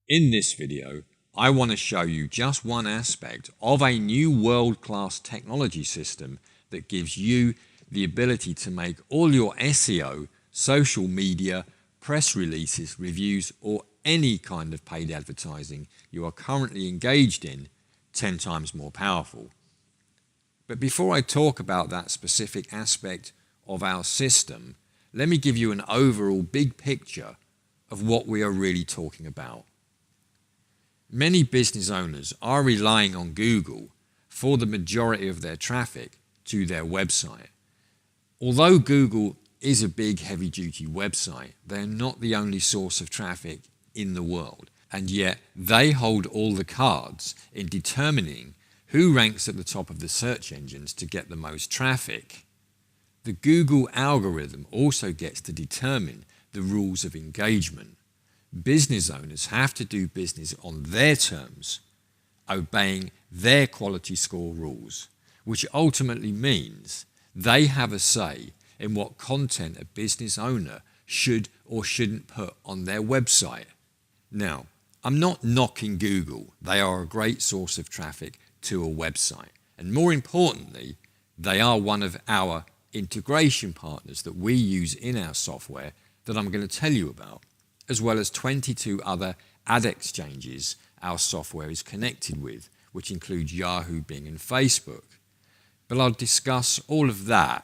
In this video, I want to show you just one aspect of a new world-class technology system that gives you the ability to make all your SEO, social media, press releases, reviews, or any kind of paid advertising you are currently engaged in 10 times more powerful. But before I talk about that specific aspect of our system, let me give you an overall big picture of what we are really talking about. Many business owners are relying on Google for the majority of their traffic to their website. Although Google is a big heavy-duty website, they're not the only source of traffic in the world, and yet they hold all the cards in determining who ranks at the top of the search engines to get the most traffic. The Google algorithm also gets to determine the rules of engagement. Business owners have to do business on their terms, obeying their quality score rules, which ultimately means they have a say in what content a business owner should or shouldn't put on their website. Now, I'm not knocking Google. They are a great source of traffic to a website. And more importantly, they are one of our integration partners that we use in our software that I'm going to tell you about, as well as 22 other ad exchanges our software is connected with, which include Yahoo, Bing, and Facebook. But I'll discuss all of that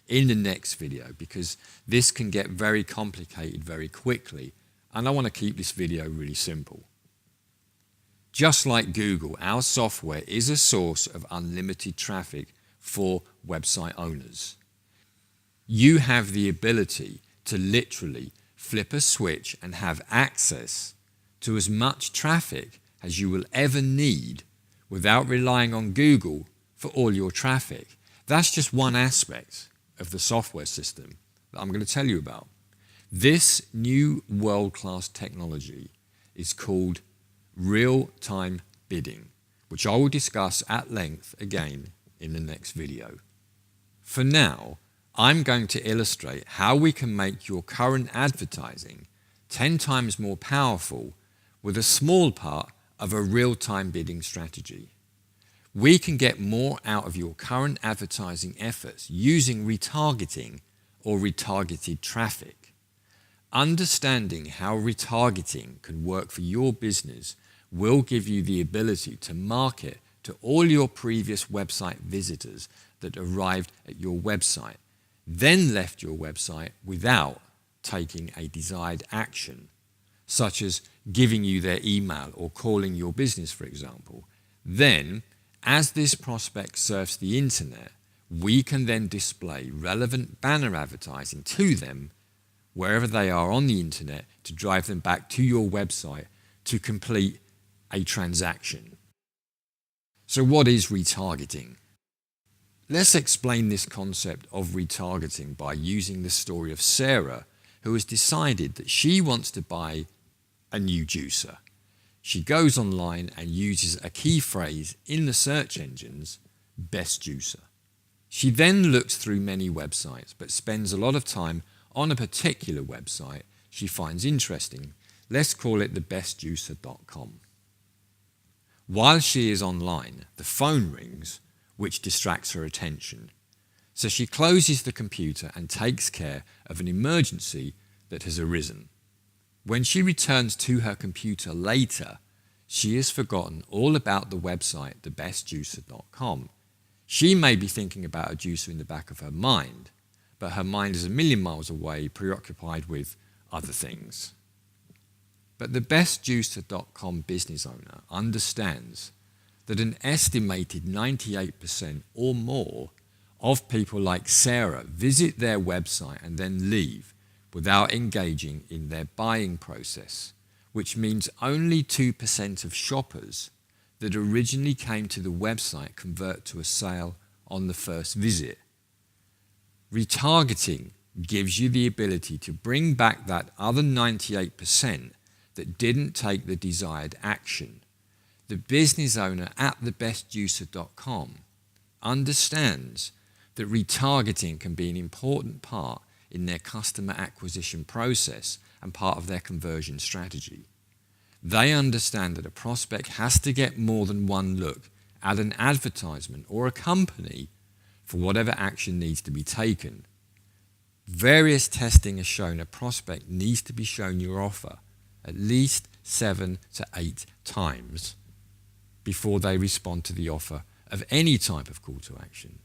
in the next video because this can get very complicated very quickly, and I want to keep this video really simple. Just like Google, our software is a source of unlimited traffic for website owners. You have the ability to literally flip a switch and have access to as much traffic as you will ever need without relying on Google for all your traffic. That's just one aspect of the software system that I'm going to tell you about. This new world-class technology is called real-time bidding, which I will discuss at length again in the next video. For now, I'm going to illustrate how we can make your current advertising 10 times more powerful with a small part of a real-time bidding strategy. We can get more out of your current advertising efforts using retargeting or retargeted traffic. Understanding how retargeting can work for your business will give you the ability to market to all your previous website visitors that arrived at your website, then left your website without taking a desired action, such as giving you their email or calling your business, for example. Then, as this prospect surfs the internet, we can then display relevant banner advertising to them wherever they are on the internet to drive them back to your website to complete a transaction. So what is retargeting? Let's explain this concept of retargeting by using the story of Sarah, who has decided that she wants to buy a new juicer. She goes online and uses a key phrase in the search engines, best juicer. She then looks through many websites, but spends a lot of time on a particular website she finds interesting. Let's call it thebestjuicer.com. While she is online, the phone rings, which distracts her attention. So she closes the computer and takes care of an emergency that has arisen. When she returns to her computer later, she has forgotten all about the website, thebestjuicer.com. She may be thinking about a juicer in the back of her mind, but her mind is a million miles away, preoccupied with other things. But the bestjuicer.com business owner understands that an estimated 98% or more of people like Sarah visit their website and then leave without engaging in their buying process, which means only 2% of shoppers that originally came to the website convert to a sale on the first visit. Retargeting gives you the ability to bring back that other 98% that didn't take the desired action. The business owner at thebestjuicer.com understands that retargeting can be an important part in their customer acquisition process and part of their conversion strategy. They understand that a prospect has to get more than one look at an advertisement or a company for whatever action needs to be taken. Various testing has shown a prospect needs to be shown your offer at least 7 to 8 times before they respond to the offer of any type of call to action.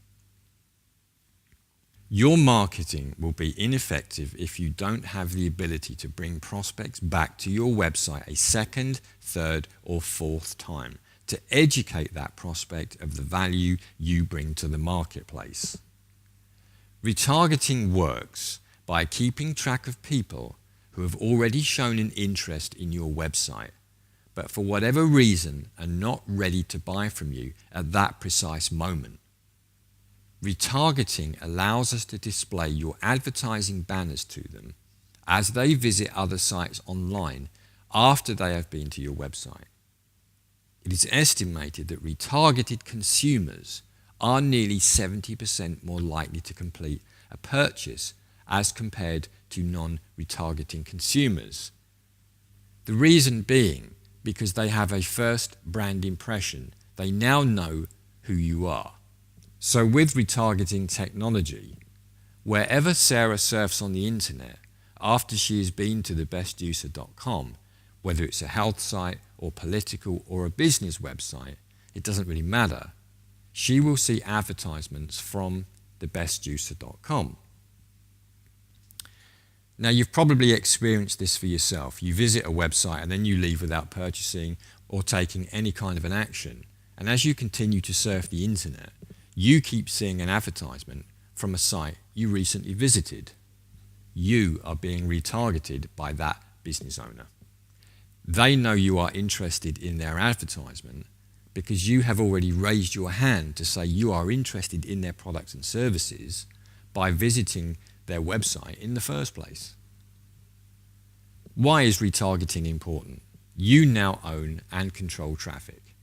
Your marketing will be ineffective if you don't have the ability to bring prospects back to your website a second, third, or fourth time to educate that prospect of the value you bring to the marketplace. Retargeting works by keeping track of people who have already shown an interest in your website, but for whatever reason are not ready to buy from you at that precise moment. Retargeting allows us to display your advertising banners to them as they visit other sites online after they have been to your website. It is estimated that retargeted consumers are nearly 70% more likely to complete a purchase as compared to non-retargeting consumers. The reason being because they have a first brand impression. They now know who you are. So with retargeting technology, wherever Sarah surfs on the internet after she has been to thebestjuicer.com, whether it's a health site or political or a business website, it doesn't really matter. She will see advertisements from thebestjuicer.com. Now, you've probably experienced this for yourself. You visit a website and then you leave without purchasing or taking any kind of an action. And as you continue to surf the internet, you keep seeing an advertisement from a site you recently visited. You are being retargeted by that business owner. They know you are interested in their advertisement because you have already raised your hand to say you are interested in their products and services by visiting their website in the first place. Why is retargeting important? You now own and control traffic.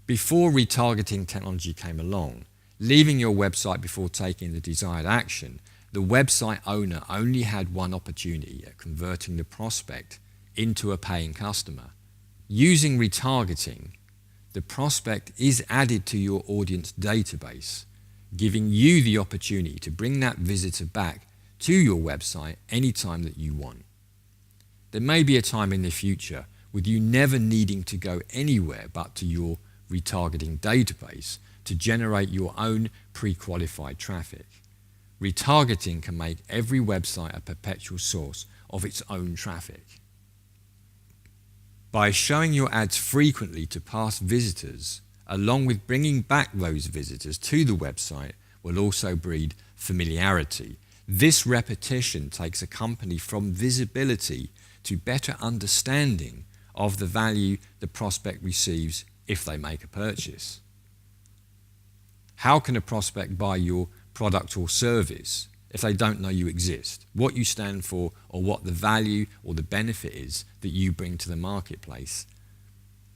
Before retargeting technology came along, leaving your website before taking the desired action, the website owner only had one opportunity at converting the prospect into a paying customer. Using retargeting, the prospect is added to your audience database, giving you the opportunity to bring that visitor back to your website anytime that you want. There may be a time in the future with you never needing to go anywhere but to your retargeting database to generate your own pre-qualified traffic. Retargeting can make every website a perpetual source of its own traffic. By showing your ads frequently to past visitors, along with bringing back those visitors to the website, will also breed familiarity. This repetition takes a company from visibility to better understanding of the value the prospect receives if they make a purchase. How can a prospect buy your product or service if they don't know you exist, what you stand for, or what the value or the benefit is that you bring to the marketplace?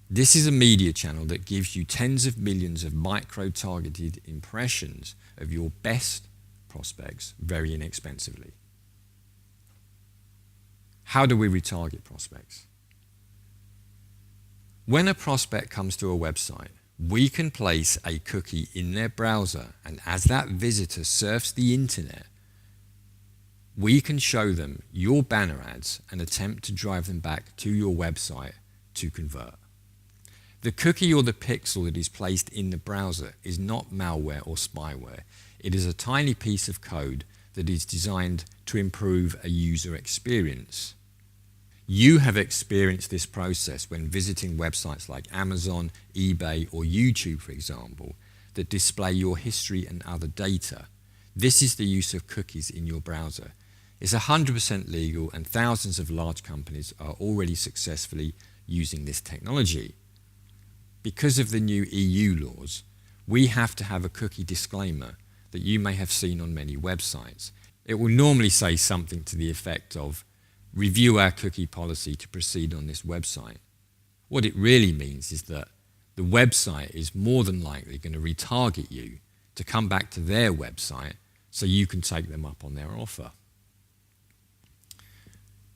This is a media channel that gives you tens of millions of micro-targeted impressions of your best prospects very inexpensively. How do we retarget prospects? When a prospect comes to a website, we can place a cookie in their browser, and as that visitor surfs the internet, we can show them your banner ads and attempt to drive them back to your website to convert. The cookie or the pixel that is placed in the browser is not malware or spyware. It is a tiny piece of code that is designed to improve a user experience. You have experienced this process when visiting websites like Amazon, eBay, or YouTube, for example, that display your history and other data. This is the use of cookies in your browser. It's 100% legal, and thousands of large companies are already successfully using this technology. Because of the new EU laws, we have to have a cookie disclaimer that you may have seen on many websites. It will normally say something to the effect of, "Review our cookie policy to proceed on this website." What it really means is that the website is more than likely going to retarget you to come back to their website so you can take them up on their offer.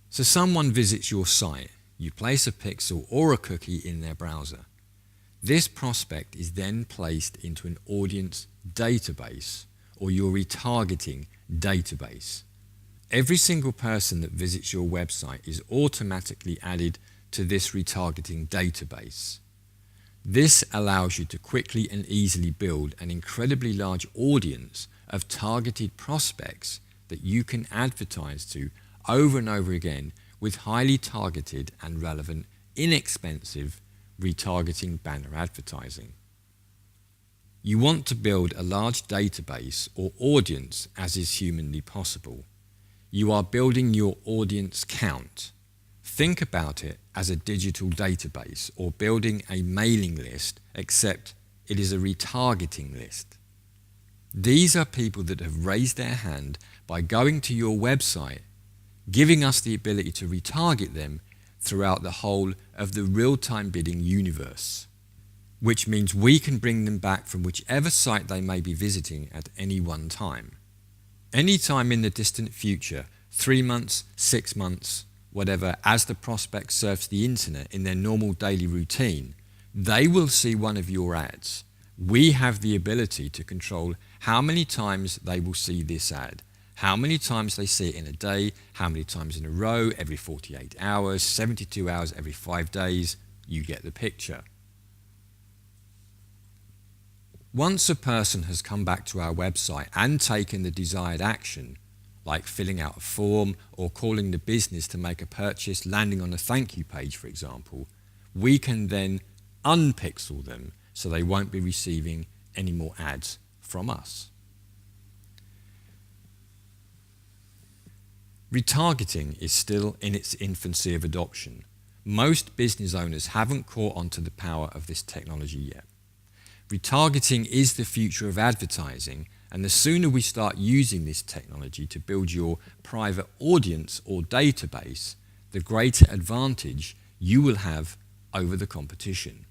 So someone visits your site, You place a pixel or a cookie in their browser. This prospect is then placed into an audience database or your retargeting database. Every single person that visits your website is automatically added to this retargeting database. This allows you to quickly and easily build an incredibly large audience of targeted prospects that you can advertise to over and over again with highly targeted and relevant, inexpensive retargeting banner advertising. You want to build a large database or audience as is humanly possible. You are building your audience count. Think about it as a digital database or building a mailing list, except it is a retargeting list. These are people that have raised their hand by going to your website, giving us the ability to retarget them throughout the whole of the real-time bidding universe, which means we can bring them back from whichever site they may be visiting at any one time. Any time in the distant future, 3 months, 6 months, whatever, as the prospect surfs the internet in their normal daily routine, they will see one of your ads. We have the ability to control how many times they will see this ad, how many times they see it in a day, how many times in a row, every 48 hours, 72 hours, every 5 days. You get the picture. Once a person has come back to our website and taken the desired action, like filling out a form or calling the business to make a purchase, landing on a thank you page, for example, we can then unpixel them so they won't be receiving any more ads from us. Retargeting is still in its infancy of adoption. Most business owners haven't caught on to the power of this technology yet. Retargeting is the future of advertising, and the sooner we start using this technology to build your private audience or database, the greater advantage you will have over the competition.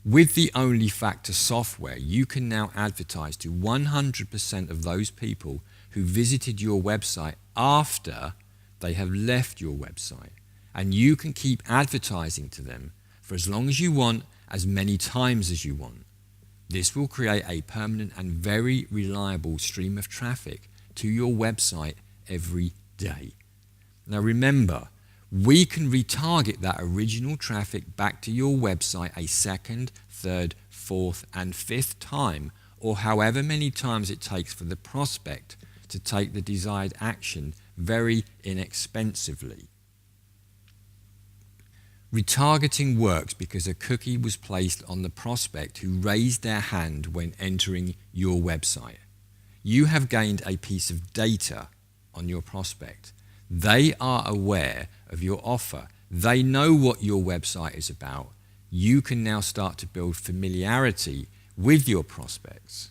With the OnlyFactor software, you can now advertise to 100% of those people who visited your website after they have left your website, and you can keep advertising to them for as long as you want, as many times as you want. This will create a permanent and very reliable stream of traffic to your website every day. Now remember, we can retarget that original traffic back to your website a second, third, fourth, and fifth time, or however many times it takes for the prospect to take the desired action very inexpensively. Retargeting works because a cookie was placed on the prospect who raised their hand when entering your website. You have gained a piece of data on your prospect. They are aware of your offer. They know what your website is about. You can now start to build familiarity with your prospects.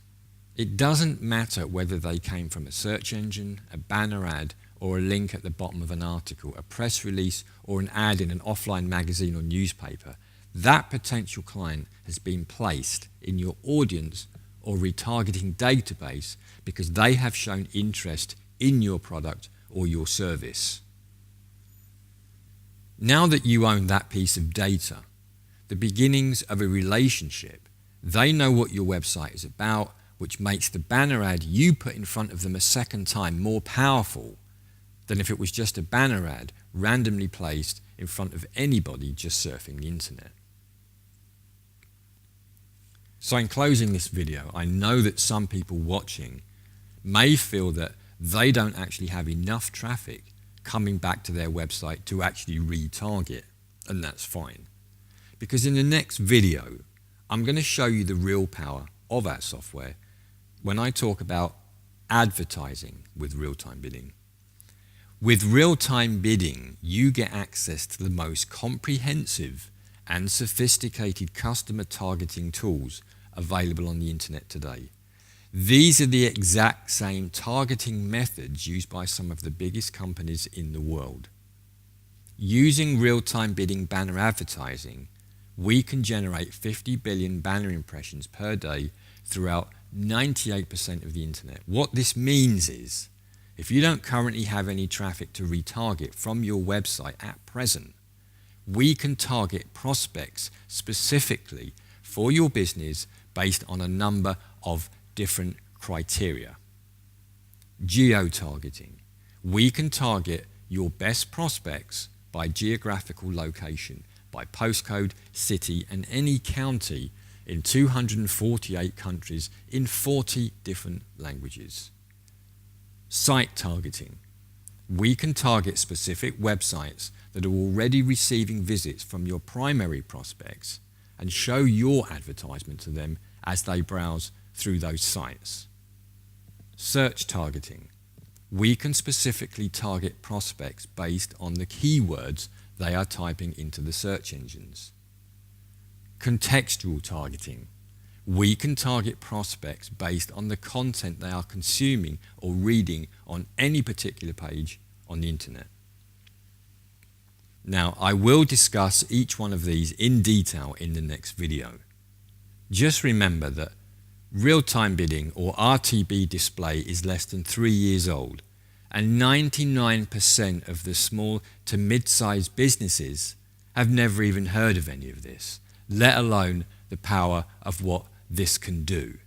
It doesn't matter whether they came from a search engine, a banner ad, or a link at the bottom of an article, a press release, or an ad in an offline magazine or newspaper. That potential client has been placed in your audience or retargeting database because they have shown interest in your product or your service. Now that you own that piece of data, the beginnings of a relationship, they know what your website is about, which makes the banner ad you put in front of them a second time more powerful than if it was just a banner ad randomly placed in front of anybody just surfing the internet. So in closing this video, I know that some people watching may feel that they don't actually have enough traffic coming back to their website to actually retarget, and that's fine. Because in the next video, I'm going to show you the real power of our software when I talk about advertising with real-time bidding. With real-time bidding, you get access to the most comprehensive and sophisticated customer targeting tools available on the internet today. These are the exact same targeting methods used by some of the biggest companies in the world. Using real-time bidding banner advertising, we can generate 50 billion banner impressions per day throughout 98% of the internet. What this means is, if you don't currently have any traffic to retarget from your website at present, we can target prospects specifically for your business based on a number of different criteria. Geo-targeting. We can target your best prospects by geographical location, by postcode, city, and any county in 248 countries in 40 different languages. Site targeting. We can target specific websites that are already receiving visits from your primary prospects and show your advertisement to them as they browse through those sites. Search targeting. We can specifically target prospects based on the keywords they are typing into the search engines. Contextual targeting. We can target prospects based on the content they are consuming or reading on any particular page on the internet. Now, I will discuss each one of these in detail in the next video. Just remember that real-time bidding or RTB display is less than 3 years old, and 99% of the small to mid-sized businesses have never even heard of any of this, let alone the power of what this can do.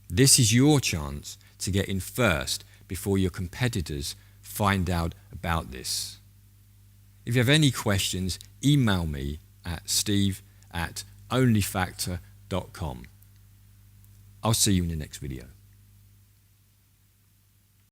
This is your chance to get in first before your competitors find out about this. If you have any questions, email me at steve@onlyfactor.com. I'll see you in the next video.